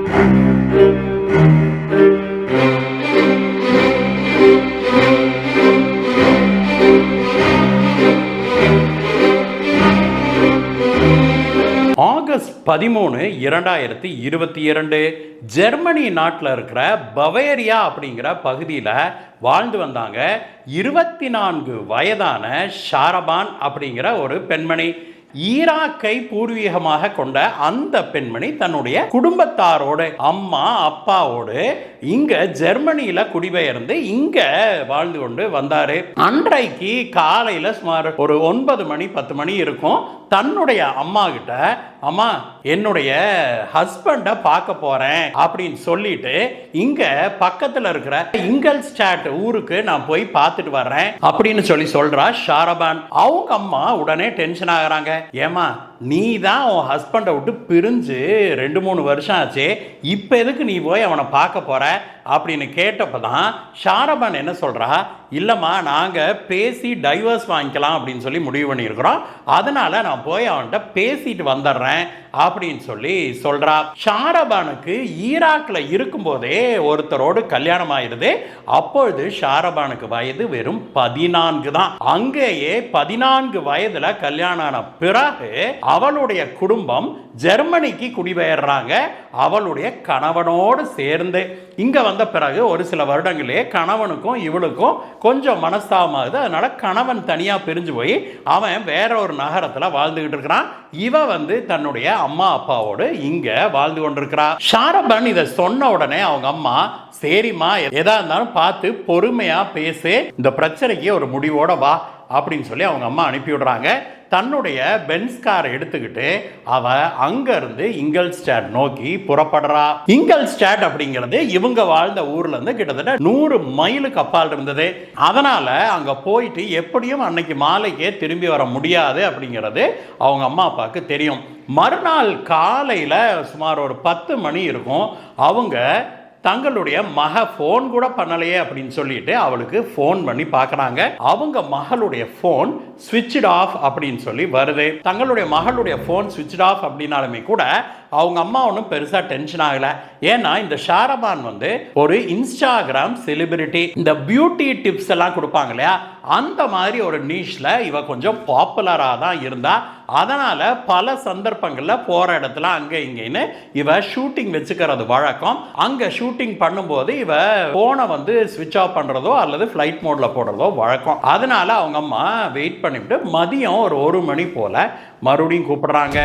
August 13, 2022 Germany நாட்டில் இருக்கிற பவேரியா அப்படிங்கிற பகுதியில் வாழ்ந்து வந்தாங்க 24 வயதான ஷாரபான் அப்படிங்கிற ஒரு பெண்மணி. ஈராக்கை பூர்வீகமாக கொண்ட அந்த பெண்மணி தன்னுடைய குடும்பத்தாரோடு அம்மா அப்பாவோடு இங்க ஜெர்மனியில குடிபெயர்ந்து இங்க வாழ்ந்து கொண்டு வந்தாரு. அன்றைக்கு காலையில சுமார் ஒரு 9 மணி 10 மணி இருக்கும். தன்னுடைய அம்மா கிட்ட, அம்மா என்னுடைய ஹஸ்பண்ட பார்க்க போறேன் அப்படின்னு சொல்லிட்டு இங்க பக்கத்துல இருக்கிற இங்கல்ஸ்டாட் ஊருக்கு நான் போய் பார்த்துட்டு வர்றேன் அப்படின்னு சொல்றா ஷாரபான். அவங்க அம்மா உடனே டென்ஷன் ஆகுறாங்க. ஏமா, நீ தான் உன் ஹஸ்பண்டை விட்டு பிரிஞ்சு 2-3 வருஷம் ஆச்சு, இப்போ எதுக்கு நீ போய் அவனை பார்க்க போற அப்படின்னு கேட்டப்பதான் ஷாரபான் என்ன சொல்றா, இல்லம்மா நாங்கள் பேசி டைவர்ஸ் வாங்கிக்கலாம் அப்படின்னு சொல்லி முடிவு பண்ணியிருக்கிறோம், அதனால நான் போய் அவன்கிட்ட பேசிட்டு வந்துடுறேன் அப்படின்னு சொல்றா. ஷாரபானுக்கு ஈராக்ல இருக்கும்போதே ஒருத்தரோடு கல்யாணம் ஆயிருது. அப்பொழுது ஷாரபானுக்கு வயது வெறும் 14 தான். அங்கேயே 14 வயதுல கல்யாணம் ஆன பிறகு அவளுடைய குடும்பம் ஜெர்மனிக்கு குடிபெயர்றாங்க. அவளுடைய கணவனோடு சேர்ந்து இங்க வந்த பிறகு ஒரு சில வருடங்களே கணவனுக்கும் இவளுக்கும் கொஞ்சம் மனஸ்தாபமாகுது. அதனால கணவன் தனியா பிரிஞ்சு போய் அவன் வேற ஒரு நகரத்துல வாழ்ந்துகிட்டு இருக்கிறான். இவ தன்னுடைய அம்மா அப்பாவோடு இங்க வாழ்ந்து கொண்டிருக்கிறா. ஷாரபான் இதை சொன்ன உடனே அவங்க அம்மா, சரிம்மா எதா இருந்தாலும் பார்த்து பொறுமையா பேசு, இந்த பிரச்சனைக்கு ஒரு முடிவோட வா அப்படின்னு சொல்லி அவங்க அம்மா அனுப்பி விடுறாங்க. தன்னுடைய பென்ஸ் காரை எடுத்துக்கிட்டு அவ அங்க இருந்து இங்கல்ஸ்டாட் நோக்கி புறப்படுறா. இங்கல்ஸ்டாட் அப்படிங்கிறது இவங்க வாழ்ந்த ஊர்ல இருந்து கிட்டத்தட்ட 100 மைலுக்கு அப்பால் இருந்தது. அதனால அங்க போயிட்டு எப்படியும் அன்னைக்கு மாலைக்கே திரும்பி வர முடியாது அப்படிங்கிறது அவங்க அம்மா அப்பாவுக்கு தெரியும். மறுநாள் காலையில சுமார் ஒரு 10 மணி இருக்கும். அவங்க தங்களுடைய மக போன் கூட பண்ணலையே அப்படின்னு சொல்லிட்டு அவளுக்கு போன் பண்ணி பார்க்கறாங்க. அவங்க மகளுடைய போன் ஸ்விட்ச்ட் ஆஃப் அப்படின்னு சொல்லி வருது. தங்களுடைய மகளுடைய போன் ஸ்விட்ச்ட் ஆஃப் அப்படின்னாலுமே கூட அவங்க அம்மா ஒன்றும் பெருசா டென்ஷன் ஆகல. ஏன்னா இந்த ஷாரபான் ஒரு இன்ஸ்டாகிராம் செலிபிரிட்டி. இந்த பியூட்டி டிப்ஸ் எல்லாம் கொடுப்பாங்க இல்லையா, அந்த மாதிரி ஒரு நீஷ்ல இவ கொஞ்சம் பாப்புலரா தான் இருந்தா. அதனால பல சந்தர்ப்பங்கள்ல போற இடத்துல அங்க இங்கன்னு இவ ஷூட்டிங் வச்சுக்கிறது வழக்கம். அங்க ஷூட்டிங் பண்ணும்போது இவ போனை ஸ்விட்ச் ஆஃப் பண்றதோ அல்லது ஃபிளைட் மோட்ல போடுறதோ வழக்கம். அதனால அவங்க அம்மா வெயிட் பண்ணிவிட்டு மதியம் ஒரு 1 மணி போல மறுபடியும் கூப்பிடுறாங்க.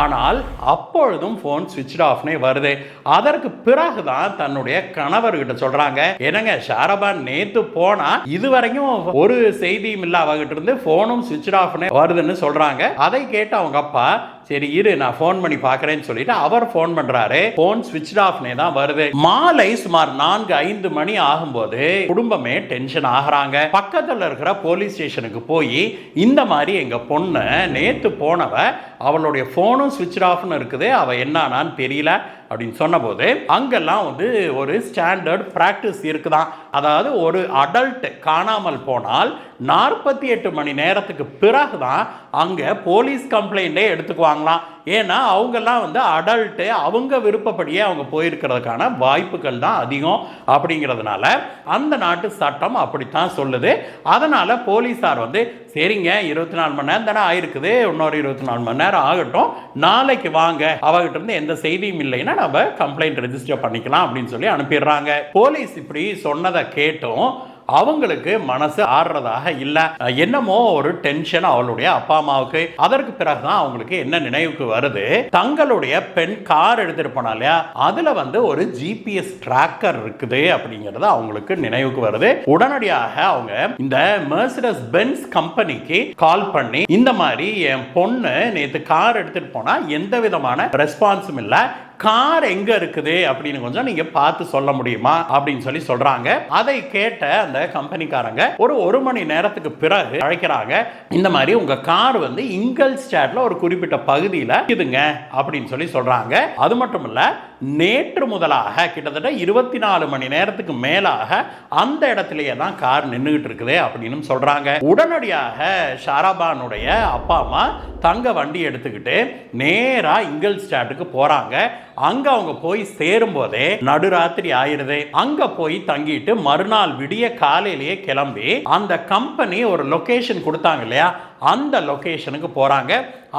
ஆனால் அப்பொழுதும் போன் ஸ்விட்ச் ஆஃப்னே வருது. அதற்கு பிறகுதான் தன்னுடைய கணவர்கிட்ட சொல்றாங்க, என்னங்க ஷாரபான் நேத்து போனா இதுவரைக்கும் ஒரு செய்தியும் இல்ல, அவகிட்ட இருந்து போனும் ஸ்விட்ச் ஆஃப்னே வருதுன்னு சொல்றாங்க. அதை கேட்டு அவங்க அப்பா, சரி இரு நான் போன் பண்ணி பார்க்கறேன்னு சொல்லிட்டு அவர் போன் பண்றாரு. போன் ஸ்விட்ச் ஆஃப்னே தான் வருது. மாலை சுமார் 4-5 மணி ஆகும்போது குடும்பமே டென்ஷன் ஆகுறாங்க. பக்கத்துல இருக்கிற போலீஸ் ஸ்டேஷனுக்கு போய் இந்த மாதிரி எங்க பொண்ணு நேத்து போனவ அவளுடைய போனும் ஸ்விட்ச் ஆஃப்னு இருக்குது, அவ என்னான்னு தெரியல அப்படின்னு சொன்னபோது அங்கெல்லாம் ஒரு ஸ்டாண்டர்ட் பிராக்டிஸ் இருக்குதான். அதாவது ஒரு அடல்ட் காணாமல் போனால் 48 மணி நேரத்துக்கு பிறகுதான் அங்க போலீஸ் கம்ப்ளைண்டே எடுத்துக்குவாங்களாம். ஏன்னா அவங்கெல்லாம் அடல்ட்டு, அவங்க விருப்பப்படியே அவங்க போயிருக்கிறதுக்கான வாய்ப்புகள் தான் அதிகம். அப்படிங்கிறதுனால அந்த நாட்டு சட்டம் அப்படித்தான் சொல்லுது. அதனால போலீஸார் சரிங்க 24 மணி நேரம் தானே ஆயிருக்குது, இன்னொரு 24 மணி நேரம் ஆகட்டும், நாளைக்கு வாங்க, அவகிட்ட இருந்து எந்த செய்தியும் இல்லைன்னா நம்ம கம்ப்ளைண்ட் ரெஜிஸ்டர் பண்ணிக்கலாம் அப்படின்னு சொல்லி அனுப்பிடுறாங்க. போலீஸ் இப்படி சொன்னதை கேட்டும் அவங்களுக்கு மனசு ஆடுறதாக இல்ல. என்னமோ ஒரு டென்ஷன் அவளுடைய அப்பா அம்மாவுக்கு. அதற்கு பிறகுதான் அவங்களுக்கு என்ன நினைவுக்கு வருது, தங்களுடைய பெண் கார் எடுத்துட்டு போனா இல்லையா, அதுல ஒரு ஜிபிஎஸ் டிராக்கர் இருக்குது அப்படிங்கிறது அவங்களுக்கு நினைவுக்கு வருது. உடனடியாக அவங்க இந்த மெர்சிடஸ் பென்ஸ் கம்பெனிக்கு கால் பண்ணி, இந்த மாதிரி என் பொண்ணு நேத்து கார் எடுத்துட்டு போனா எந்த விதமான ரெஸ்பான்ஸும் இல்ல, கார் எங்க இருக்குது அப்படின்னு கொஞ்சம் நீங்க பார்த்து சொல்ல முடியுமா அப்படின்னு சொல்றாங்க. அதை கேட்ட அந்த கம்பெனிக்காரங்க ஒரு 1 மணி நேரத்துக்கு பிறகு அழைக்கிறாங்க. இந்த மாதிரி உங்க கார் இங்கல்ஸ்டாட்ல ஒரு குறிப்பிட்ட பகுதியில் இதுங்க அப்படின்னு சொல்றாங்க. அது மட்டும் இல்ல, நேற்று முதலாக கிட்டத்தட்ட 24 மணி நேரத்துக்கு மேலாக அந்த இடத்திலேயே தான் கார் நின்றுகிட்டு இருக்குது அப்படின்னு சொல்றாங்க. உடனடியாக ஷாரபானுடைய அப்பா அம்மா தங்க வண்டி எடுத்துக்கிட்டு நேரா இங்கல்ஸ்டாட்டுக்கு போறாங்க. அங்க அவங்க போய் சேரும் போதே நடுராத்திரி ஆயிருது. அங்க போய் தங்கிட்டு மறுநாள் விடிய காலையிலேயே கிளம்பி அந்த கம்பெனி ஒரு லொகேஷன் கொடுத்தாங்க இல்லையா, அந்த லொகேஷனுக்கு போறாங்க.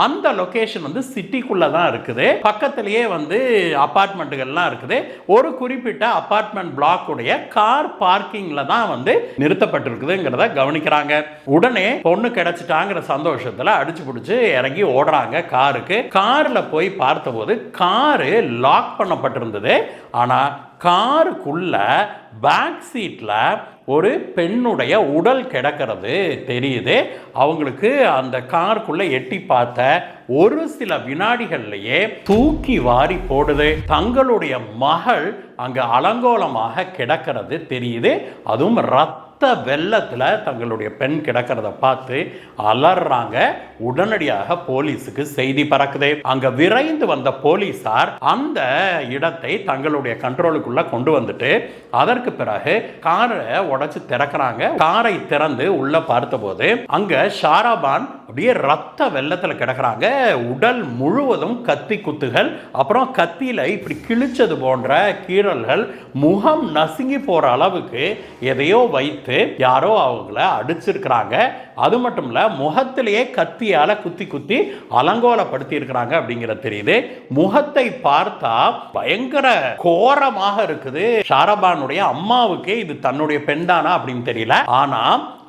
அந்த லொகேஷன் வந்து சிட்டிக்குள்ள தான் இருக்குது. பக்கத்திலேயே வந்து அபார்ட்மெண்ட்டுகள்லாம் இருக்குது. ஒரு குறிப்பிட்ட அபார்ட்மெண்ட் பிளாக் உடைய கார் பார்க்கிங்ல தான் வந்து நிறுத்தப்பட்டிருக்குதுங்கிறத கவனிக்கிறாங்க. உடனே பொண்ணு கிடைச்சிட்டாங்கிற சந்தோஷத்துல அடிச்சு பிடிச்சு இறங்கி ஓடுறாங்க காருக்கு. கார்ல போய் பார்த்தபோது காரு லாக் பண்ணப்பட்டிருந்தது. ஆனா காருக்குள்ள பேக் சீட்ல ஒரு பெண்ணுடைய உடல் கிடக்கிறது தெரியுது. அவங்களுக்கு அந்த காருக்குள்ள எட்டி பார்த்த ஒரு சில வினாடிகள்லயே தூக்கி வாரி போடுது. தங்களுடைய மகள் அங்க அலங்கோலமாக கிடக்கிறது தெரியுது. அதுவும் வெள்ளத்துல தங்களுடைய பெண் கிடக்கிறத பார்த்து அலறாங்க. உடனடியாக போலீஸுக்கு செய்தி பறக்குது. அங்க விரைந்து வந்த போலீசார் அந்த இடத்தை தங்களுடைய கண்ட்ரோலுக்குள்ள கொண்டு வந்துட்டு அதற்கு பிறகு காரை உடைச்சு திறக்கிறாங்க. காரை திறந்து உள்ள பார்த்தபோது அங்க ஷாராபான் அப்படியே ரத்த வெள்ளத்துல கிடக்குறாங்க. உடல் முழுவதும் கத்தி குத்துகள், அப்புறம் கத்தியில இப்படி கிழிச்சது போன்ற கீறல்கள், முகம் நசுங்கி போற அளவுக்கு எதையோ வைத்து யாரோ அவங்கள அடிச்சிருக்கிறாங்க. அது மட்டும் இல்ல, முகத்திலேயே கத்தியால குத்தி குத்தி அலங்கோலப்படுத்தி இருக்கிறாங்க அப்படிங்கிறது தெரியுது. முகத்தை பார்த்தா பயங்கர கோரமாக இருக்குது. ஷாரபானுடைய அம்மாவுக்கு இது தன்னுடைய பெண் தானா அப்படின்னு தெரியல. ஆனா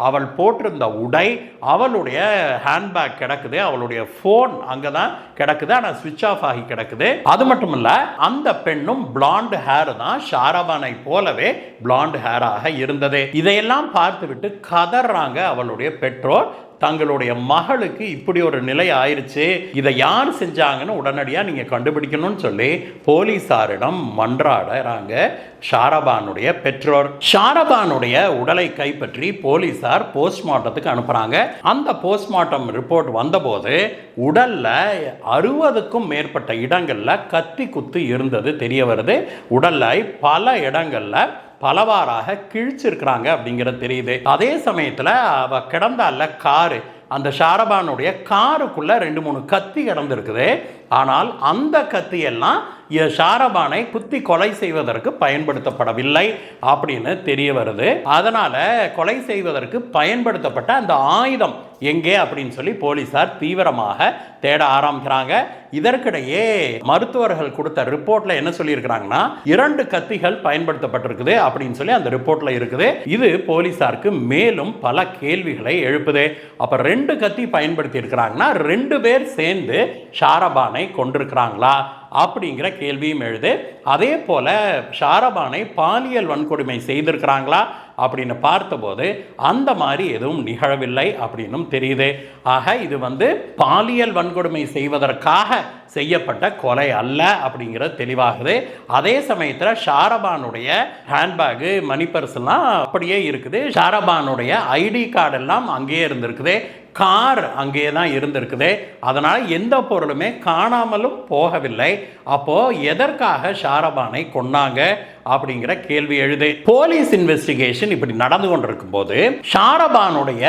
அவள் போட்டிருந்த உடை, அவளுடைய ஹேண்ட்பேக் கிடக்குது, அவளுடைய போன் அங்கதான் கிடக்குது, ஆனா சுவிட்ச் ஆஃப் ஆகி கிடக்குது. அது மட்டும் இல்ல, அந்த பெண்ணும் பிளாண்ட் ஹேர் தான், ஷாரபானை போலவே பிளாண்ட் ஹேராக இருந்தது. இதையெல்லாம் பார்த்துவிட்டு கதறாங்க அவளுடைய பெற்றோர். தங்களுடைய மகளுக்கு இப்படி ஒரு நிலை ஆயிருச்சு, இதை யார் செஞ்சாங்கன்னு உடனடியா நீங்க கண்டுபிடிக்கணும்னு சொல்லி போலீசாரிடம் மன்றாடுறாங்க ஷாரபானுடைய பெற்றோர். ஷாரபானுடைய உடலை கைப்பற்றி போலீசார் போஸ்ட்மார்ட்டத்துக்கு அனுப்புறாங்க. அந்த போஸ்ட்மார்ட்டம் ரிப்போர்ட் வந்தபோது உடல்ல 60க்கும் மேற்பட்ட இடங்கள்ல கத்தி குத்து இருந்தது தெரிய வருது. உடல்ல பல இடங்கள்ல பலவாறாக கிழிச்சிருக்கிறாங்க அப்படிங்கிறது தெரியுது. அதே சமயத்தில் அவ கிடந்தால காரு, அந்த ஷாரபானுடைய காருக்குள்ள 2-3 கத்தி கிடந்திருக்குது. ஆனால் அந்த கத்தியெல்லாம் ஷாரபானை குத்தி கொலை செய்வதற்கு பயன்படுத்தப்படவில்லை அப்படின்னு தெரிய வருது. அதனால கொலை செய்வதற்கு பயன்படுத்தப்பட்ட அந்த ஆயுதம் எங்கே அப்படின்னு சொல்லி போலீசார் தீவிரமாக தேட ஆரம்பிக்கிறாங்க. இதற்கிடையே மருத்துவர்கள் கொடுத்த ரிப்போர்ட்ல என்ன சொல்லி இருக்கிறாங்கன்னா 2 கத்திகள் பயன்படுத்தப்பட்டிருக்குது அப்படின்னு சொல்லி அந்த ரிப்போர்ட்ல இருக்குது. இது போலீசாருக்கு மேலும் பல கேள்விகளை எழுப்புது. அப்ப 2 கத்தி பயன்படுத்தி இருக்கிறாங்கன்னா 2 பேர் சேர்ந்து ஷாரபானை கொண்டிருக்கிறாங்களா அப்படிங்கிற கேள்வியும் எழுது. அதே போல ஷாரபானை பாலியல் வன்கொடுமை செய்திருக்கிறாங்களா அப்படின்னு பார்த்தபோது அந்த மாதிரி எதுவும் நிகழவில்லை அப்படின்னும் தெரியுது. ஆக இது வந்து பாலியல் வன்கொடுமை செய்வதற்காக செய்யப்பட்ட கொலை அல்ல அப்படிங்கிறது தெளிவாகுது. அதே சமயத்தில் ஷாரபானுடைய ஹேண்ட்பேக், மணி பர்ஸ் எல்லாம் அப்படியே இருக்குது. ஷாரபானுடைய ஐடி கார்டு எல்லாம் அங்கேயே இருந்திருக்குது. கார் அங்கேயே தான் இருந்திருக்குது. அதனால் எந்த பொருளுமே காணாமலும் போகவில்லை. அப்போ எதற்காக ஷாரபானை கொன்னாங்க அப்படிங்கிற கேள்வி எழுது. போலீஸ் இன்வெஸ்டிகேஷன் இப்படி நடந்து கொண்டிருக்கும் போது ஷாரபானுடைய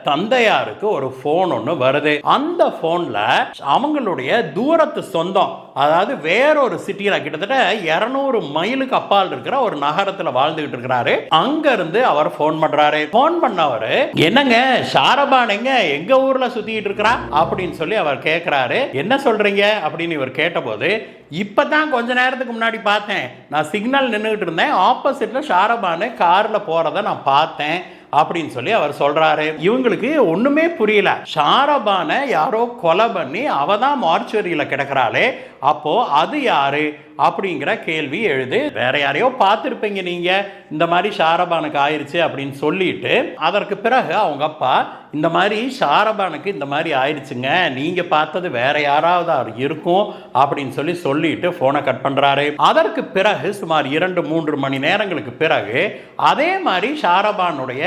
தந்தையாருக்கு ஒரு போன் ஒன்று வருது. அந்த போன்ல அவங்களுடைய தூரத்து சொந்தம், அதாவது வேறொரு சிட்டியில கிட்டத்தட்ட 200 மைலுக்கு அப்பால் இருக்கிற ஒரு நகரத்தில் வாழ்ந்துகிட்டு இருக்கிறாரு. அங்க இருந்து அவர் போன் பண்றாரு. போன் பண்ணவர், என்னங்க ஷாரபானுங்க எங்க ஊர்ல சுத்திட்டு இருக்கிறா அப்படின்னு சொல்லி அவர் கேட்கிறாரு. என்ன சொல்றீங்க அப்படின்னு இவர் கேட்டபோது, இப்பதான் கொஞ்ச நேரத்துக்கு முன்னாடி பார்த்தேன், நான் சிக்னல் நின்றுகிட்டு இருந்தேன், ஆப்போசிட்ல ஷாரபானு கார்ல போறதை நான் பார்த்தேன் அப்படின்னு சொல்லி அவர் சொல்றாரு. இவங்களுக்கு ஒண்ணுமே புரியல. ஷாரபானை யாரோ கொலை பண்ணி அவ தான் மார்ச்சுவரியில கிடக்கிறாளே, அப்போ அது யாரு அப்படிங்கிற கேள்வி எழுது. வேற யாரையோ பார்த்துருப்பீங்க நீங்க, இந்த மாதிரி ஷாரபானுக்கு ஆயிடுச்சு அப்படின்னு சொல்லிட்டு அதற்கு பிறகு அவங்க அப்பா, இந்த மாதிரி ஷாரபானுக்கு இந்த மாதிரி ஆயிடுச்சுங்க, நீங்க பார்த்தது வேற யாராவது இருக்கும் அப்படின்னு சொல்லிட்டு போனை கட் பண்றாரு. அதற்கு பிறகு சுமார் 2-3 மணி நேரங்களுக்கு பிறகு அதே மாதிரி ஷாரபானுடைய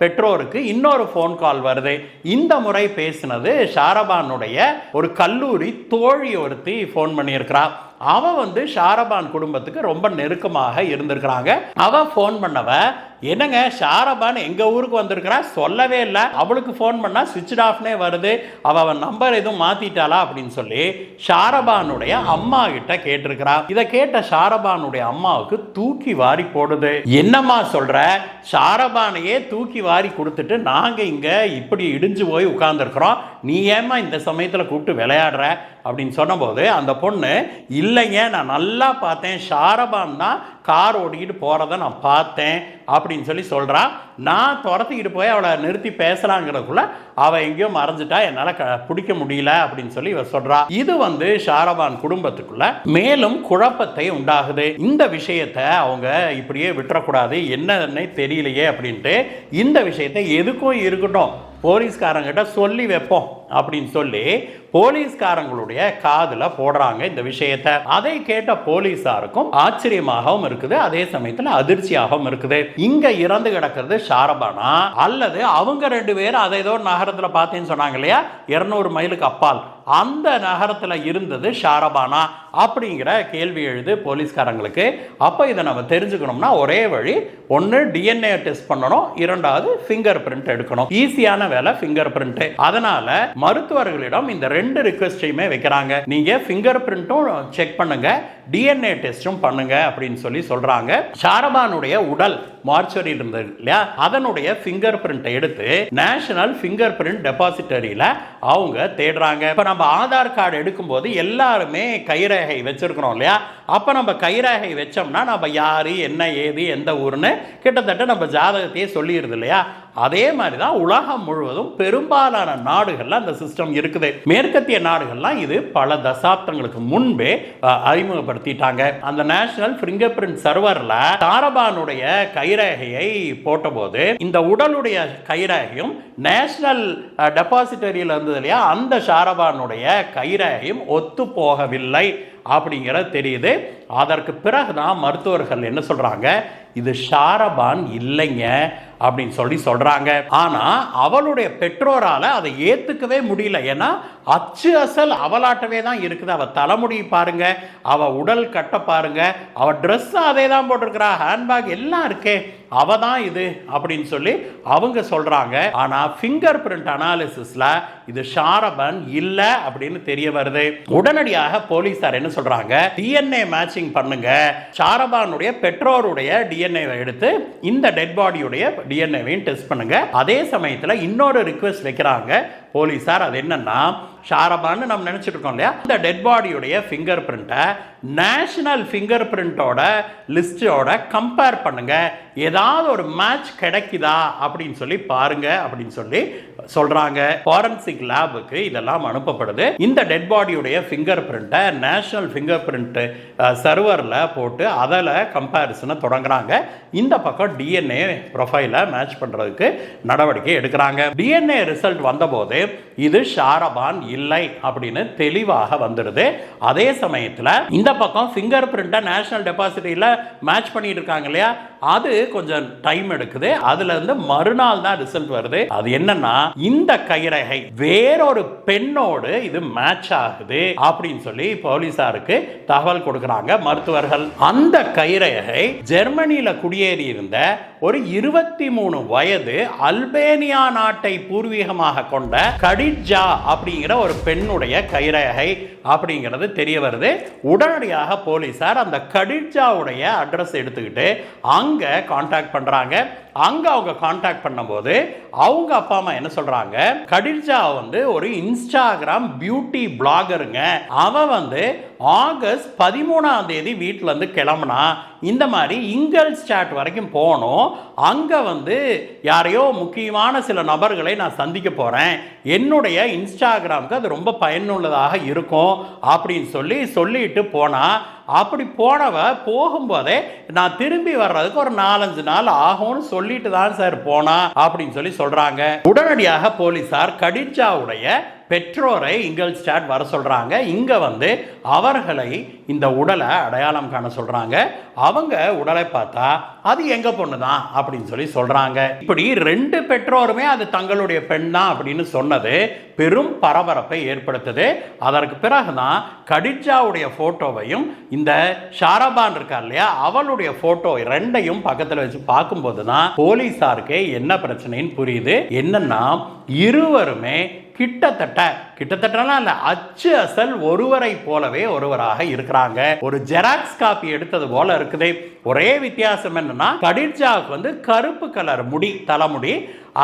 பெற்றோருக்கு இன்னொரு போன் கால் வருது. இந்த முறை பேசினது ஷாரபானுடைய ஒரு கல்லூரி தோழி ஒருத்தி போன் பண்ணியிருக்கிறா. அவ வந்து ஷாரபான் குடும்பத்துக்கு ரொம்ப நெருக்கமாக இருந்திருக்கிறாங்க. அவ போன் பண்ணவ, என்னங்க ஷாரபான் எங்க ஊருக்கு வந்திருக்கிறா, சொல்லவே இல்லை, அவளுக்கு போன் பண்ணா சுவிட்ச் ஆஃப்னே வருது, அவ நம்பர் எதுவும் மாத்திட்டாளா அப்படின்னு சொல்லி ஷாரபானுடைய அம்மா கிட்ட கேட்டிருக்கிறா. இதை கேட்ட ஷாரபானுடைய அம்மாவுக்கு தூக்கி வாரி போடுது. என்னம்மா சொல்ற, ஷாரபானையே தூக்கி வாரி கொடுத்துட்டு நாங்க இங்க இப்படி இடிஞ்சு போய் உட்கார்ந்துருக்கிறோம், நீ ஏமா இந்த சமயத்தில் கூப்பிட்டு விளையாடுற அப்படின்னு சொன்னபோது அந்த பொண்ணு, இல்லைங்க நான் நல்லா பார்த்தேன், ஷாரபான் தான் கார் ஓட்டிக்கிட்டு போகிறத நான் பார்த்தேன் அப்படின்னு சொல்லி சொல்கிறா. நான் துரத்திக்கிட்டு போய் அவளை நிறுத்தி பேசலாங்கிறதுக்குள்ள அவள் எங்கேயோ மறைஞ்சிட்டா, என்னால் பிடிக்க முடியல அப்படின்னு சொல்லி இவ சொல்கிறா. இது வந்து ஷாரபான் குடும்பத்துக்குள்ள மேலும் குழப்பத்தை உண்டாகுது. இந்த விஷயத்தை அவங்க இப்படியே விட்டுறக்கூடாது, என்னன்னே தெரியலையே அப்படின்ட்டு இந்த விஷயத்தை எதுக்கும் இருக்கட்டும் போலீஸ்காரங்கிட்ட சொல்லி வைப்போம் அப்படின்னு சொல்லி போலீஸ்காரங்களுடைய காதுல போடுறாங்க இந்த விஷயத்தை. அதை கேட்ட போலீஸாருக்கும் ஆச்சரியமாகவும் இருக்குது, அதே சமயத்தில் அதிர்ச்சியாகவும் இருக்குது. இங்க இறந்து கிடக்கிறது ஷாரபானா அல்லது அவங்க ரெண்டு பேரும் அதை ஏதோ நகரத்துல பார்த்தேன்னு சொன்னாங்க இல்லையா, 200 மைலுக்கு அப்பால் அந்த நகரத்துல இருந்தது ஷாரபானா அப்படிங்கிற கேள்வி எழுது போலீஸ்காரங்களுக்கு. அப்ப இதை நம்ம தெரிஞ்சுக்கணும்னா ஒரே வழி, ஒன்னு டிஎன்ஏ டெஸ்ட் பண்ணணும், இரண்டாவது ஃபிங்கர் பிரிண்ட் எடுக்கணும். ஈஸியான வேலை ஃபிங்கர் பிரிண்ட். அதனால மருத்துவர்களிடம் இந்த ரெண்டு ரிக்வெஸ்டையுமே வைக்கிறாங்க, நீங்க ஃபிங்கர் பிரிண்ட்டும் செக் பண்ணுங்க, டிஎன்ஏ டெஸ்டும் பண்ணுங்க அப்படின்னு சொல்லி சொல்றாங்க. ஷாரபானுடைய உடல் மார்ச்சுவரி இருந்தது இல்லையா, அதனுடைய ஃபிங்கர் பிரிண்ட் எடுத்து நேஷனல் ஃபிங்கர் பிரிண்ட் டெபாசிட்டரியில அவங்க தேடுறாங்க. இப்ப நம்ம ஆதார் கார்டு எடுக்கும்போது எல்லாருமே கைரேகை வச்சிருக்கிறோம் இல்லையா, அப்ப நம்ம கைரேகை வச்சோம்னா நம்ம யாரு என்ன ஏது எந்த ஊர்னு கிட்டத்தட்ட நம்ம ஜாதகத்தையே சொல்லிடுது இல்லையா. அதே மாதிரி தான் உலகம் முழுவதும் பெரும்பாலான நாடுகள்ல அந்த சிஸ்டம் இருக்குது. மேற்கத்திய நாடுகள்லாம் இது பல தசாப்தங்களுக்கு முன்பே அறிமுகப்படுத்திட்டாங்க. அந்த நேஷனல் ஃபிங்கர் பிரிண்ட் சர்வர்ல ஷாரபானுடைய கைரேகையை போட்டபோது இந்த உடலுடைய கைரேகையும் நேஷனல் டெபாசிட்டரியில் இருந்தது இல்லையா, அந்த ஷாரபானுடைய கைரேகையும் ஒத்து போகவில்லை அப்படிங்கிறது தெரியுது. அதற்கு பிறகுதான் மருத்துவர்கள் என்ன சொல்றாங்க, இது ஷாரபான் இல்லைங்க அப்படின்னு சொல்லி சொல்றாங்க. ஆனா அவளுடைய பெற்றோரால அதை ஏத்துக்கவே முடியல. ஏன்னா அச்சு அசல் அவளாட்டவே தான் இருக்குது. அவ தலைமுடி பாருங்க, அவ உடல் கட்ட பாருங்க, அவ ட்ரெஸ் அதே தான் போட்டிருக்கிறா, ஹேண்ட்பேக் எல்லாம் இருக்கே, அவ தான் இது அப்படின்னு சொல்லி அவங்க சொல்றாங்க. ஆனா ஃபிங்கர் பிரிண்ட் அனாலிசிஸ்ல இது ஷாரபான் இல்ல அப்படின்னு தெரிய வருது. உடனடியாக போலீசார் என்ன சொல்றாங்க, டிஎன்ஏ மேட்சிங் பண்ணுங்க, ஷாரபானுடைய பெற்றோருடைய டிஎன்ஏ எடுத்து இந்த டெட் பாடியுடைய டிஎன்ஏவையும் டெஸ்ட் பண்ணுங்க. அதே சமயத்தில் இன்னொரு ரிக்வெஸ்ட் வைக்கிறாங்க போலீசார். அது என்னன்னா, ஷாரபான்னு நம்ம நினைச்சிட்டு இருக்கோம் இல்லையா, இந்த டெட் பாடியுடைய ஃபிங்கர் பிரிண்ட்டை நேஷனல் ஃபிங்கர் பிரிண்டோட லிஸ்டோட கம்பேர் பண்ணுங்க, ஏதாவது ஒரு மேட்ச் கிடைக்குதா அப்படின்னு சொல்லி பாருங்க அப்படின்னு சொல்லி சொல்றாங்க. ஃபாரன்சிக் லேபுக்கு இதெல்லாம் அனுப்பப்படுது. இந்த டெட் பாடியுடைய ஃபிங்கர் பிரிண்ட்டை நேஷனல் ஃபிங்கர் பிரிண்ட் சர்வர்ல போட்டு அதில் கம்பேரிசனை தொடங்குறாங்க. இந்த பக்கம் டிஎன்ஏ ப்ரொஃபைலை மேட்ச் பண்றதுக்கு நடவடிக்கை எடுக்கிறாங்க. டிஎன்ஏ ரிசல்ட் வந்தபோது இது ஷாரபான் இல்லை அப்படின்னு தெளிவாக வந்துடுது. அதே சமயத்தில் இந்த பக்கம் ஃபிங்கர் பிரிண்ட்டை நேஷனல் டெபாசிட்டரியில் மேட்ச் பண்ணிட்டு இருக்காங்க இல்லையா, அது கொஞ்சம் டைம் எடுக்குது. அதுல இருந்து மறுநாள் தான் ரிசல்ட் வருது. அது என்னன்னா, இந்த கைரேகை வேறொரு பெண்ணோடு இது மேட்ச் ஆகுது அப்படின்னு சொல்லி போலீசாருக்கு தகவல் கொடுக்கறாங்க மருத்துவர்கள். அந்த கைரேகை ஜெர்மனியில குடியேறி இருந்த ஒரு 23 வயது அல்பேனியா நாட்டை பூர்வீகமாக கொண்ட கடிட்ஜா அப்படிங்கிற ஒரு பெண்ணுடைய கைரேகை அப்படிங்கிறது தெரிய வருது. உடனடியாக போலீசார் அந்த கடிட்ஜாவுடைய அட்ரஸ் எடுத்துக்கிட்டு அங்க கான்டாக்ட் பண்றாங்க. அங்க அவங்க கான்டாக்ட் பண்ணும்போது அவங்க அப்பா அம்மா என்ன சொல்றாங்க, கடிட்ஜா வந்து ஒரு இன்ஸ்டாகிராம் பியூட்டி பிளாகருங்க, அவ வந்து ஆகஸ்ட் 13ஆம் தேதி வீட்டில இருந்து கிளம்புனா, இந்த மாதிரி இங்கல்ஸ்டாட் வரைக்கும் போனோம், அங்க வந்து யாரையோ முக்கியமான சில நபர்களை நான் சந்திக்க போறேன், என்னுடைய இன்ஸ்டாகிராமுக்கு அது ரொம்ப பயனுள்ளதாக இருக்கும் அப்படின்னு சொல்லிட்டு போனா, அப்படி போனவ போகும்போதே நான் திரும்பி வர்றதுக்கு ஒரு 4-5 நாள் ஆகும்னு சொல்லிட்டு தான் சார் போனா அப்படின்னு சொல்லி சொல்றாங்க. உடனடியாக போலீசார் கடிட்ஜாவுடைய பெற்றோரை இங்கல்ஸ்டாட் வர சொல்றாங்க. இங்க வந்து அவர்களை இந்த உடலை அடையாளம் காண சொல்றாங்க. அவங்க உடலை பார்த்தா அது எங்க பொண்ணு தான் அப்படின்னு சொல்லி சொல்றாங்க. இப்படி ரெண்டு பெற்றோருமே அது தங்களுடைய பெண் தான் அப்படின்னு சொன்னது பெரும் பரபரப்பை ஏற்படுத்துது. அதற்கு பிறகுதான் கடிஜாவுடைய போட்டோவையும் இந்த ஷாரபான் இருக்கா இல்லையா அவளுடைய போட்டோ ரெண்டையும் பக்கத்தில் வச்சு பார்க்கும்போது தான் போலீசாருக்கு என்ன பிரச்சனைன்னு புரியுது. என்னன்னா இருவருமே கிட்டத்தட்டலாம் இல்ல, அச்சு அசல் ஒருவரை போலவே ஒருவராக இருக்கிறாங்க. ஒரு ஜெராக்ஸ் காப்பி எடுத்தது போல இருக்குது. ஒரே வித்தியாசம் என்னன்னா கடிஜாவுக்கு வந்து கருப்பு கலர் முடி, தலைமுடி,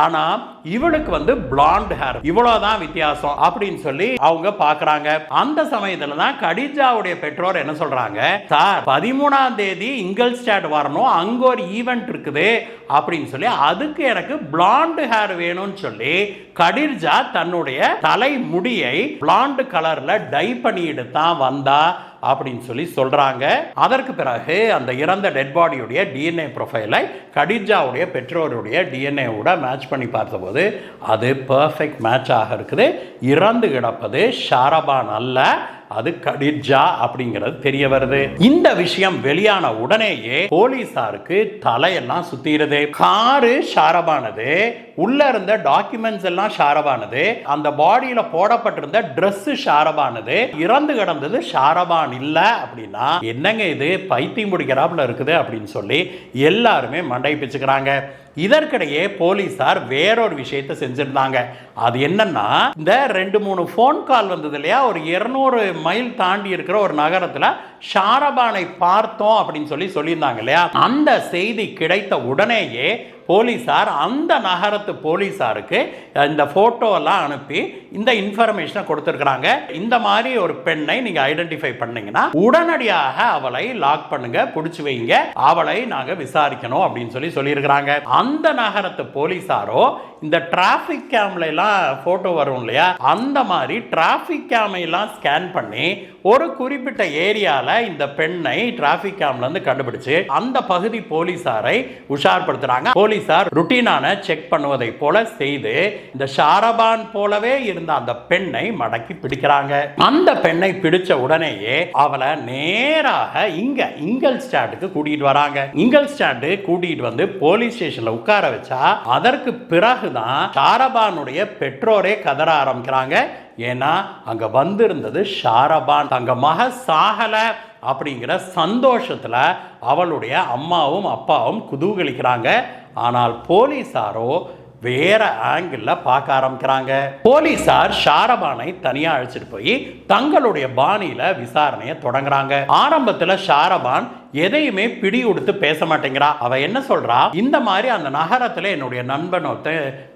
ஆனா இவளுக்கு வந்து பிளாண்ட் ஹேர். இவ்வளவுதான் வித்தியாசம் அப்படின்னு சொல்லி அவங்க பாக்குறாங்க. அந்த சமயத்துல தான் கடிஜாவுடைய பெற்றோர் என்ன சொல்றாங்க, சார் 13ஆம் தேதி இங்கல்ஸ்டாட் வரணும், அங்க ஒரு ஈவென்ட் இருக்குது அப்படின்னு சொல்லி அதுக்கு எனக்கு பிளாண்ட் ஹேர் வேணும்னு சொல்லி கடிஜா தன்னுடைய தலை முடியை பிளாண்ட் கலர்ல டை பண்ணிட்டு தான் வந்தா அப்படின்னு சொல்லி சொல்றாங்க. அதற்கு பிறகு அந்த இறந்த டெட் பாடியுடைய டிஎன்ஏ ப்ரொஃபைலை கடிஜாவுடைய பெற்றோருடைய டிஎன்ஏவோட மேட்ச் பண்ணி பார்த்தபோது அது பர்ஃபெக்ட் மேட்ச் ஆக இருக்குது. இறந்து கிடப்பது ஷாரபான் அல்ல, அது கடிஜா அப்படிங்கிறது தெரிய வருது. இந்த விஷயம் வெளியான உடனேயே போலீசாருக்கு தலையெல்லாம் சுத்திடுது. காரு ஷாரபானது, உள்ள இருந்த டாக்குமெண்ட்ஸ் எல்லாம் ஷாரபானது, அந்த பாடியில போடப்பட்டிருந்த டிரெஸ் ஷாரபானது, இறந்து கிடந்தது ஷாரபான் இல்ல அப்படின்னா என்னங்க இது பைத்தியம் முடிக்கிறாப்புல இருக்குது அப்படின்னு சொல்லி எல்லாருமே மண்டை பிச்சுக்கிறாங்க. இதற்கிடையே போலீசார் வேறொரு விஷயத்தை செஞ்சிருந்தாங்க. அது என்னன்னா இந்த 2-3 போன் கால் வந்தது இல்லையா, ஒரு 200 மைல் தாண்டி இருக்கிற ஒரு நகரத்துல ஷாரபானை பார்த்தோம் அப்படின்னு சொல்லி சொல்லியிருந்தாங்க இல்லையா. அந்த செய்தி கிடைத்த உடனேயே போலீசார் அந்த நகரத்து போலீசாருக்கு இந்த போட்டோ எல்லாம் அனுப்பி இந்த இன்ஃபர்மேஷனை கொடுத்திருக்கிறாங்க. இந்த மாதிரி ஒரு பெண்ணை நீங்க ஐடென்டிஃபை பண்ணீங்கன்னா உடனடியாக அவளை லாக் பண்ணுங்க, பிடிச்சு வைங்க, அவளை நாங்க விசாரிக்கணும் அப்படின்னு சொல்லி சொல்லியிருக்கிறாங்க. அந்த நகரத்து போலீசாரோ இந்த டிராபிக் கேம்ல எல்லாம் போட்டோ வரும் இல்லையா, அந்த மாதிரி டிராபிக் கேமை எல்லாம் ஸ்கேன் பண்ணி ஒரு குறிப்பிட்ட ஏரியால இந்த பெண்ணை டிராபிக் கேம்ல இருந்து கண்டுபிடிச்சு அந்த பகுதி போலீசாரை உஷார்படுத்துறாங்க. போலீசார் ருட்டீனான செக் பண்ணுவதை போல செய்து இந்த ஷாரபான் போலவே இருந்த அந்த பெண்ணை மடக்கி பிடிக்கிறாங்க. அந்த பெண்ணை பிடிச்ச உடனேயே அவளை நேராக இங்க இங்கல்ஸ்டாட்டுக்கு கூட்டிட்டு வராங்க. இங்கல்ஸ்டாட் கூட்டிட்டு வந்து போலீஸ் ஸ்டேஷன்ல உட்கார வச்சா அதற்கு பிறகுதான் ஷாரபானுடைய பெற்றோரே கதற ஆரம்பிக்கிறாங்க. ஏன்னா அங்க வந்திருந்தது ஷாரபான், தங்க மக சாகல அப்படிங்கிற சந்தோஷத்துல அவளுடைய அம்மாவும் அப்பாவும் குதூகலிக்கிறாங்க. ஆனால் போலீசாரோ வேற ஆங்கிள் பார்க்க ஆரம்பிக்கிறாங்க. போலீசார் ஷாரபானை தனியா அழைச்சிட்டு போய் தங்களுடைய பாணியில விசாரணையை தொடங்குறாங்க. ஆரம்பத்துல ஷாரபான் எதையுமே பிடி கொடுத்து பேச மாட்டேங்கிறா. அவ என்ன சொல்றா, இந்த மாதிரி அந்த நகரத்துல என்னுடைய நண்பன்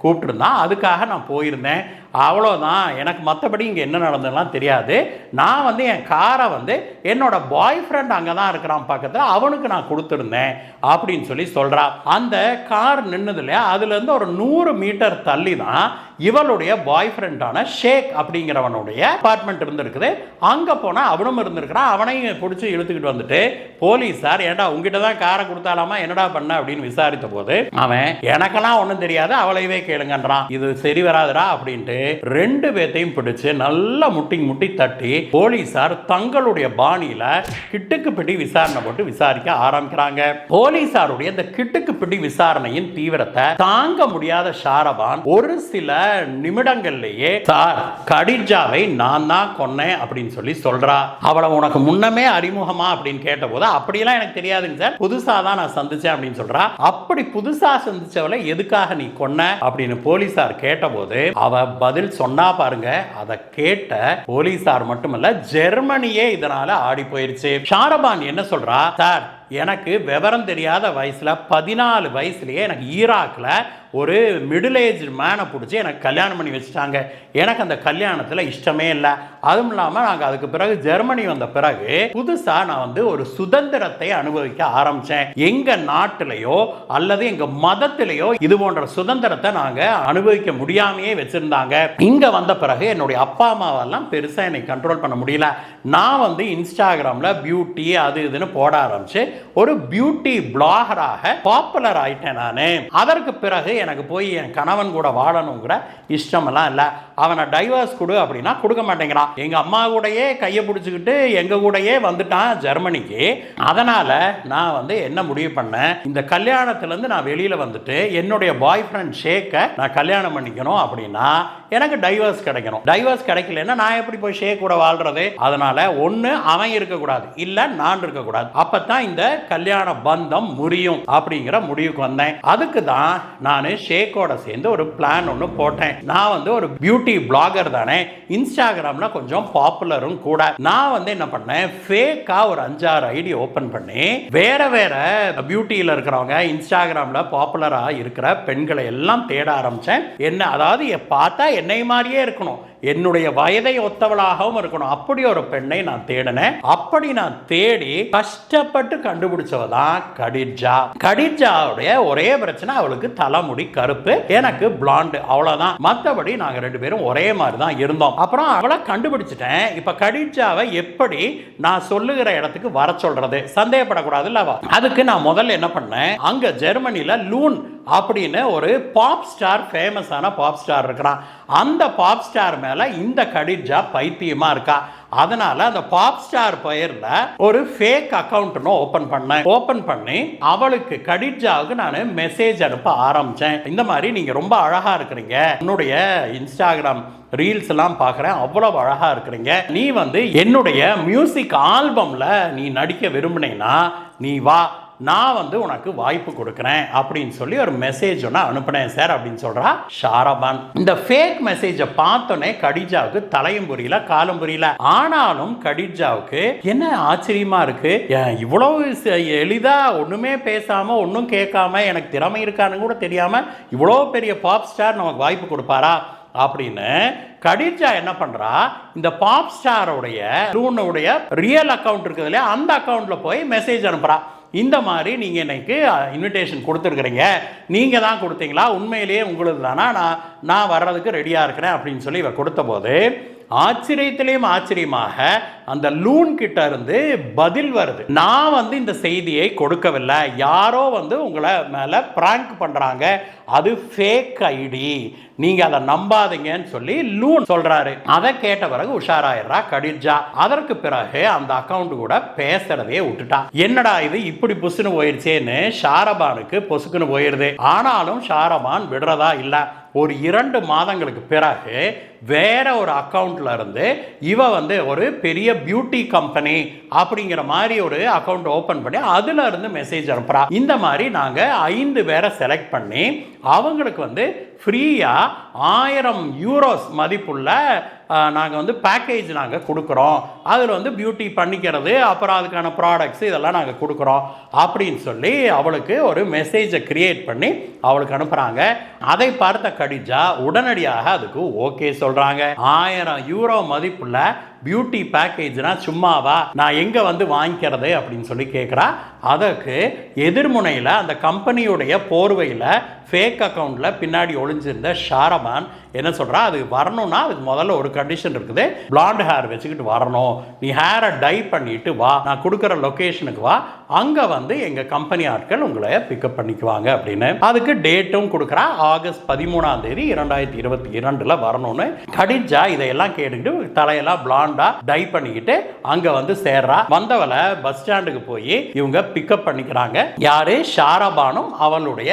கூப்பிட்டு இருந்தான், அதுக்காக நான் போயிருந்தேன், அவ்வளோதான், எனக்கு மற்றபடி இங்கே என்ன நடந்ததுலாம் தெரியாது, நான் வந்து என் காரை வந்து என்னோட பாய் ஃப்ரெண்ட் அங்கே தான் இருக்கிறான் பக்கத்தில், அவனுக்கு நான் கொடுத்துருந்தேன் அப்படின்னு சொல்லி சொல்கிறா. அந்த கார் நின்றுது இல்லையா, அதுலேருந்து ஒரு 100 மீட்டர் தள்ளி தான் இவளுடைய பாய் ஃப்ரெண்டான ஷேக் அப்படிங்கிறவனுடைய அபார்ட்மெண்ட் இருந்திருக்குது. அங்கே போனால் அவனும் இருந்திருக்கிறான். அவனையும் பிடிச்சி இழுத்துக்கிட்டு வந்துட்டு போலீஸார், ஏன்டா உங்ககிட்ட தான் காரை கொடுத்தாலாமா, என்னடா பண்ண அப்படின்னு விசாரித்த போது அவன் எனக்கெல்லாம் ஒன்றும் தெரியாது, அவளையவே கேளுங்கன்றான். இது சரி வராதுடா அப்படின்ட்டு 2 பேத்தையும் பிடிச்சு நல்லா முட்டி தட்டி போலீசார் தங்களுடைய பாணியில கிட்டுக்கு பிடி விசாரணை போட்டு விசாரிக்க ஆரம்பிக்கிறாங்க. போலீசாருடைய இந்த கிட்டுக்கு பிடி விசாரணையின் தீவிரத்தை தாங்க முடியாத ஷாரபான் ஒரு சில நிமிடங்கள்லயே சார் கடிஜாவை நான் தான் கொன்னேன் அப்படின்னு சொல்லி சொல்றா. அவளை உனக்கு முன்னமே அறிமுகமா அப்படின்னு கேட்ட போது அப்படியெல்லாம் எனக்கு தெரியாதுங்க சார், புதுசா தான் நான் சந்திச்சேன் அப்படின்னு சொல்றா. அப்படி புதுசா சந்திச்சவளை எதுக்காக நீ கொன்ன அப்படின்னு போலீசார் கேட்ட போது அவ பதில் சொன்னா பாருங்க. அதை கேட்ட போலீசார் மட்டுமல்ல ஜெர்மனியே இதனால ஆடி போயிருச்சு. ஷாரபான் என்ன சொல்றா, சார் எனக்கு விவரம் தெரியாத வயசுல 14 வயசுலயே எனக்கு ஈராக்ல ஒரு மிடில் ஏஜ் மேனை பிடிச்சி எனக்கு கல்யாணம் பண்ணி வச்சுட்டாங்க. எனக்கு அந்த கல்யாணத்தில் இஷ்டமே இல்லை. அதுவும் இல்லாமல் நாங்கள் அதுக்கு பிறகு ஜெர்மனி வந்த பிறகு புதுசாக நான் வந்து ஒரு சுதந்திரத்தை அனுபவிக்க ஆரம்பித்தேன். எங்கள் நாட்டிலேயோ அல்லது எங்கள் மதத்திலேயோ இது போன்ற சுதந்திரத்தை நாங்கள் அனுபவிக்க முடியாமையே வச்சுருந்தாங்க. இங்கே வந்த பிறகு என்னுடைய அப்பா அம்மாவெல்லாம் பெருசாக என்னை கண்ட்ரோல் பண்ண முடியல. நான் வந்து இன்ஸ்டாகிராமில் பியூட்டி அது இதுன்னு போட ஆரம்பிச்சு ஒரு பியூட்டி பிளாகராக பாப்புலர் ஆயிட்டேன் நானு. அதற்கு பிறகு எனக்கு போய் என் கணவன் கூட வாழணுங்கிற இஷ்டமெல்லாம் இல்லை. அவனை டைவர்ஸ் கொடு அப்படின்னா கொடுக்க மாட்டேங்கிறான். எங்க அம்மா கூடயே கையை பிடிச்சிக்கிட்டு எங்க கூடயே வந்துட்டான் ஜெர்மனிக்கு. அதனால நான் வந்து என்ன முடிவு பண்ணேன், இந்த கல்யாணத்திலிருந்து நான் வெளியில வந்துட்டு என்னுடைய பாய் ஃப்ரெண்ட் ஷேக்கை நான் கல்யாணம் பண்ணிக்கணும் அப்படின்னா எனக்கு டைவர்ஸ் கிடைக்கணும். டைவர்ஸ் கிடைக்கலன்னா நான் எப்படி போய் ஷேக் கூட வாழ்றது? அதனால ஒண்ணு அவன் இருக்கக்கூடாது, இல்ல நான் இருக்கக்கூடாது. அப்பதான் இந்த கல்யாண பந்தம் முறியும் அப்படிங்கிற முடிவுக்கு வந்தேன். அதுக்கு தான் நான் ஷேக்கோட சேர்ந்து ஒரு பிளான் ஒன்று போட்டேன். நான் வந்து ஒரு பியூட்டி பிளாகர் தானே, இன்ஸ்டாகிராம்ல கொஞ்சம் பாப்புலரும் கூட. நான் வந்து என்ன பண்ணேன், ஃபேக்கா ஒரு 5-6 ஐடி ஓபன் பண்ணி வேற வேற பியூட்டியில இருக்கிறவங்க இன்ஸ்டாகிராம்ல பாப்புலரா இருக்கிற பெண்களை எல்லாம் தேட ஆரம்பிச்சேன். என்ன அதாவது பார்த்தா என்னை மாதிரியே இருக்கணும், என்னுடைய வயதை ஒத்தவளாகவும் இருக்கணும், அப்படி ஒரு பெண்ணை நான் தேடினேன். அப்படி நான் தேடி கஷ்டப்பட்டு கண்டுபிடிச்சவ தான் கடிஜா. கடிஜாவுடைய ஒரே பிரச்சனை, அவளுக்கு தலைமுடி கருப்பு, எனக்கு பிளாண்ட், அவ்வளவுதான். மற்றபடி நாங்க 2 பேரும் ஒரே மாதிரி தான் இருந்தோம். அப்புறம் அவளை கண்டுபிடிச்சிட்டேன். இப்ப கடிஜாவை எப்படி நான் சொல்லுகிற இடத்துக்கு வர சொல்றது? சந்தேகப்படக்கூடாது இல்ல. அதுக்கு நான் முதல்ல என்ன பண்ணேன், அங்க ஜெர்மனில லூன் அப்படின்னு ஒரு பாப் ஸ்டார், ஃபேமஸான பாப் ஸ்டார் இருக்கிறான். அந்த பாப் ஸ்டார் மேல இந்த கடிஜா பைத்தியமா இருக்கா. அதனால அந்த பாப் ஸ்டார் பெயர்ல ஒரு ஃபேக் அக்கவுண்ட் ஓபன் பண்ணி அவளுக்கு கடிஜாவுக்கு நான் மெசேஜ் அனுப்ப ஆரம்பிச்சேன். இந்த மாதிரி நீங்க ரொம்ப அழகா இருக்கிறீங்க, உன்னுடைய இன்ஸ்டாகிராம் ரீல்ஸ் எல்லாம் பார்க்குறேன், அவ்வளவு அழகா இருக்கிறீங்க, நீ வந்து என்னுடைய மியூசிக் ஆல்பம்ல நீ நடிக்க விரும்பினீங்கன்னா நீ வா, நான் வந்து உனக்கு வாய்ப்பு கொடுக்குறேன் அப்படின்னு சொல்லி ஒரு மெசேஜ் ஒன்று அனுப்பினேன் சார் அப்படின்னு சொல்றா ஷாரபான். இந்த ஃபேக் மெசேஜை பார்த்தோன்னே கடிஜாவுக்கு தலையும் புரியல காலும் புரியல. ஆனாலும் கடிஜாவுக்கு என்ன ஆச்சரியமா இருக்கு, இவ்வளவு எளிதா ஒண்ணுமே பேசாம ஒன்றும் கேட்காம எனக்கு திறமை இருக்கான்னு கூட தெரியாம இவ்வளோ பெரிய பாப் ஸ்டார் நமக்கு வாய்ப்பு கொடுப்பாரா அப்படின்னு கடிஜா என்ன பண்றா, இந்த பாப் ஸ்டாரோடைய லூனுடைய ரியல் அக்கவுண்ட் இருக்குது இல்லையா, அந்த அக்கவுண்ட்ல போய் மெசேஜ் அனுப்புறா. இந்த மாதிரி நீங்க இன்னைக்கு இன்விடேஷன் கொடுத்துருக்கிறீங்க, நீங்க தான் கொடுத்தீங்களா, உண்மையிலேயே உங்களுக்கு தானா, நான் வர்றதுக்கு ரெடியா இருக்கிறேன் அப்படின்னு சொல்லி இவ கொடுத்த போது ஆச்சரியத்திலேயும் ஆச்சரியமாக அந்த லூன் கிட்ட இருந்து பதில் வருது. நான் வந்து இந்த செய்தியை கொடுக்கவில்லை, யாரோ வந்து உங்களை மேல பிராங்க் பண்றாங்க, அது ஃபேக் ஐடி, நீங்க அதை நம்பாதீங்கன்னு சொல்லி லூன் சொல்றாரு. அதை கேட்ட பிறகு உஷாராயிரா கடிஜா. அதற்கு பிறகு அந்த அக்கவுண்ட் கூட பேசுறதே விட்டுட்டா. என்னடா இது இப்படி புசுன்னு போயிருச்சேன்னு ஷாரபானுக்கு பொசுக்குன்னு போயிருது. ஆனாலும் ஷாரபான் விடுறதா இல்ல. ஒரு 2 மாதங்களுக்கு பிறகு வேற ஒரு அக்கவுண்ட்ல இருந்து இவ வந்து ஒரு பெரிய பியூட்டி கம்பெனி அப்படிங்கிற மாதிரி ஒரு அக்கவுண்ட் ஓபன் பண்ணி அதுல இருந்து மெசேஜ் அனுப்புறா. இந்த மாதிரி நாங்க 5 பேரை செலக்ட் பண்ணி அவங்களுக்கு வந்து ஃப்ரீயா 1000 யூரோஸ் மதிப்புள்ள நாங்கள் வந்து பேக்கேஜ் நாங்கள் கொடுக்குறோம். அதில் வந்து பியூட்டி பண்ணிக்கிறது, அப்புறம் அதுக்கான ப்ராடக்ட்ஸ் இதெல்லாம் நாங்கள் கொடுக்குறோம் அப்படின்னு சொல்லி அவளுக்கு ஒரு மெசேஜை கிரியேட் பண்ணி அவளுக்கு அனுப்புகிறாங்க. அதை பார்த்த கடிஜா உடனடியாக அதுக்கு ஓகே சொல்கிறாங்க. 1000 யூரோ மதிப்புள்ள பியூட்டி பேக்கேஜ்னா சும்மாவா, நான் எங்கே வந்து வாங்கிக்கிறது அப்படின்னு சொல்லி கேட்குறா. அதற்கு எதிர்முனையில் அந்த கம்பெனியுடைய போர்வையில் ஃபேக் அக்கவுண்ட்டில் பின்னாடி ஒளிஞ்சிருந்த ஷாரபான் என்ன சொல்கிறா, அதுக்கு வரணும்னா அதுக்கு முதல்ல ஒரு கண்டிஷன் இருக்குது, பிளாண்ட் ஹேர் வச்சுக்கிட்டு வரணும், நீ ஹேரை டை பண்ணிட்டு வா, நான் கொடுக்குற லொக்கேஷனுக்கு வா, அங்கே வந்து எங்கள் கம்பெனி ஆட்கள் உங்களை பிக்கப் பண்ணிக்குவாங்க அப்படின்னு. அதுக்கு டேட்டும் கொடுக்குறா, ஆகஸ்ட் 13ஆம் தேதி 2022 வரணும்னு. கடிஜா இதையெல்லாம் கேட்டுக்கிட்டு தலையெல்லாம் பிளாண்டா டை பண்ணிக்கிட்டு அங்கே வந்து சேர்றா. வந்தவளை பஸ் ஸ்டாண்டுக்கு போய் இவங்க பிக்கப் பண்ணிக்கிறாங்க. யாரு, ஷாரபானும் அவளுடைய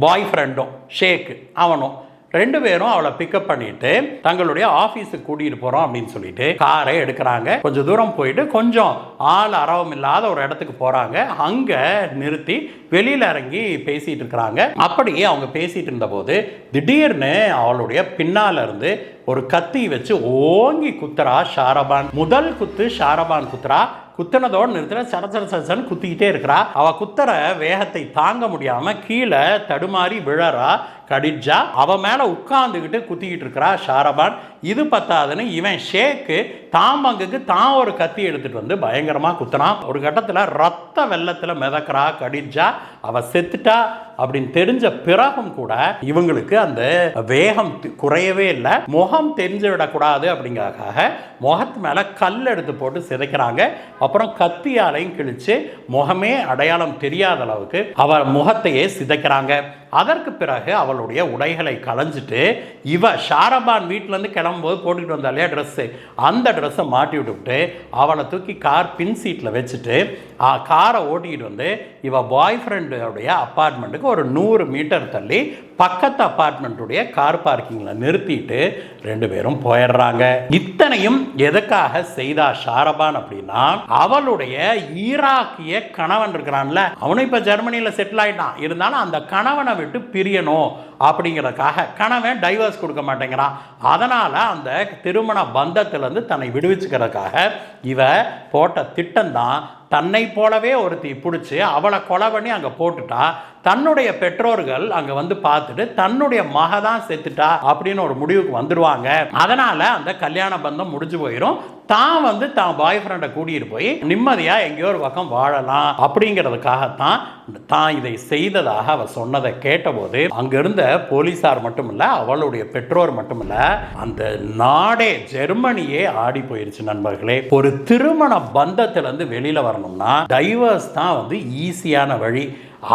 பாய் ஃப்ரெண்டும் ஷேக் அவனும் 2 பேரும் அவளை பிக்கப் பண்ணிட்டு தங்களுடைய ஆபீஸுக்கு கூட்டிட்டு போறோம் அப்படின்னு சொல்லிட்டு காரை எடுக்கிறாங்க. கொஞ்சம் தூரம் போயிட்டு கொஞ்சம் ஆள் அரவம் இல்லாத ஒரு இடத்துக்கு போறாங்க. அங்க நிறுத்தி வெளியில இறங்கி பேசிட்டு இருக்கிறாங்க. அப்படியே அவங்க பேசிட்டு இருந்த போது திடீர்னு அவளுடைய பின்னால இருந்து ஒரு கத்தி வச்சு ஓங்கி குத்துறா ஷாரபான். முதல் குத்து ஷாரபான் குத்துறா. குத்துனதோடு நிறுத்துற சடச்சடச்சன்னு குத்திக்கிட்டே இருக்கிறா. அவ குத்துற வேகத்தை தாங்க முடியாம கீழே தடுமாறி விழறா கடிஜா. அவ மேல உட்கார்ந்துகிட்டு குத்திக்கிட்டு இருக்கிறா ஷாரபான். இது பத்தாதுன்னு இவன் ஷேக்கு தாம்பங்குக்கு தான் ஒரு கத்தி எடுத்துட்டு வந்து பயங்கரமா குத்துனான். ஒரு கட்டத்தில் ரத்த வெள்ளத்தில் மிதக்கிறா கடிஜா, அவ செத்துட்டா அப்படின்னு தெரிஞ்ச பிறகும் கூட இவங்களுக்கு அந்த வேகம் குறையவே இல்லை. முகம் தெரிஞ்சு விடக்கூடாது அப்படிங்கிறதுக்காக முகத்து மேல கல் எடுத்து போட்டு சிதைக்கிறாங்க. அப்புறம் கத்தியாலையும் கிழிச்சு முகமே அடையாளம் தெரியாத அளவுக்கு அவள் முகத்தையே சிதைக்கிறாங்க. அதற்கு பிறகு அவளுடைய உடைகளை களைஞ்சிட்டு இவ ஷாரபான் வீட்டிலேருந்து கிளம்பும்போது போட்டுக்கிட்டு வந்தா இல்லையா ட்ரெஸ்ஸு, அந்த ட்ரெஸ்ஸை மாட்டி விட்டுவிட்டு அவளை தூக்கி கார் பின் சீட்டில் வச்சுட்டு காரை ஓட்டிக்கிட்டு வந்து இவ பாய் ஃப்ரெண்டுடைய அப்பார்ட்மெண்ட்டுக்கு ஒரு 100 மீட்டர் தள்ளி பக்கத்து அப்பார்ட்மெண்ட்டுடைய கார் பார்க்கிங்கில் நிறுத்திட்டு 2 பேரும் போயிடுறாங்க. இத்தனையும் எதுக்காக செய்தா ஷாரபான் அப்படின்னா, அவளுடைய ஈராக்கிய கணவன் இருக்கிறான்ல, அவனும் இப்போ ஜெர்மனியில் செட்டில் ஆகிட்டான். இருந்தாலும் அந்த கணவனை விட்டு பிரியணும் அப்படிங்கிறதுக்காக கணவன் டைவர்ஸ் கொடுக்க மாட்டேங்கிறான். அதனால் அந்த திருமண பந்தத்திலேருந்து தன்னை விடுவிச்சுக்கிறதுக்காக இவ போட்ட திட்டம் தான் தன்னை போலவே ஒருத்தி பிடிச்சி அவளை கொலை பண்ணி அங்கே போட்டுட்டா. தன்னுடைய பெற்றோர்கள் அங்கே வந்து பார்த்துட்டு தன்னுடைய மக தான் செத்துட்டா அப்படின்னு ஒரு முடிவுக்கு வந்துடுவாங்க. அதனால் அந்த கல்யாண பந்தம் முடிஞ்சு போயிடும். தான் வந்து தான் பாய் ஃப்ரெண்டை கூட்டிகிட்டு போய் நிம்மதியாக எங்கேயோ ஒரு பக்கம் வாழலாம் அப்படிங்கிறதுக்காகத்தான் தான் இதை செய்ததாக அவள் சொன்னதை கேட்டபோது அங்கிருந்த போலீஸார் மட்டும் இல்லை, அவளுடைய பெற்றோர் மட்டும் இல்லை, அந்த நாடே ஜெர்மனியே ஆடி போயிருச்சு நண்பர்களே. ஒரு திருமண பந்தத்திலேருந்து வெளியில் வரணும்னா டைவர்ஸ் தான் வந்து ஈஸியான வழி.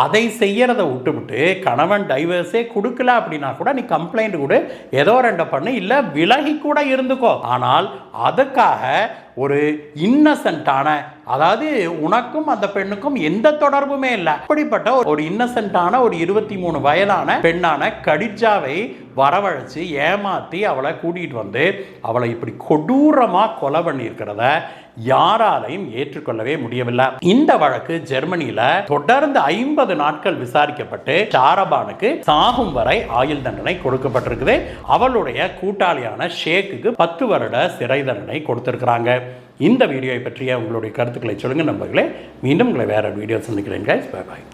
அதை செய்யறதை விட்டுவிட்டு கணவன் டைவர்ஸே கொடுக்கல அப்படின்னா கூட நீ கம்ப்ளைண்ட் கொடு, ஏதோ 2 பண்ணு, இல்லை விலகி கூட இருந்துக்கோ. ஆனால் அதுக்காக ஒரு இன்னசென்ட்டான, அதாவது உனக்கும் அந்த பெண்ணுக்கும் எந்த தொடர்புமே இல்லை, அப்படிப்பட்ட ஒரு இன்னசென்ட்டான ஒரு 23 வயதான பெண்ணான கடிஜாவை வரவழைச்சு ஏமாற்றி அவளை கூட்டிகிட்டு வந்து அவளை இப்படி கொடூரமாக கொலை பண்ணியிருக்கிறத யாராலையும் ஏற்றுக்கொள்ளவே முடியவில்லை. இந்த வழக்கு ஜெர்மனியில் தொடர்ந்து 50 நாட்கள் விசாரிக்கப்பட்டு ஷாரபானுக்கு சாகும் வரை ஆயுள் தண்டனை கொடுக்கப்பட்டிருக்குது. அவளுடைய கூட்டாளியான ஷேக்குக்கு 10 வருட சிறை தண்டனை கொடுத்திருக்கிறாங்க. இந்த வீடியோவை பற்றிய உங்களுடைய கருத்துக்களை சொல்லுங்க நண்பர்களே. மீண்டும் உங்களை வேற வீடியோ சந்திக்கிறேன். Bye bye.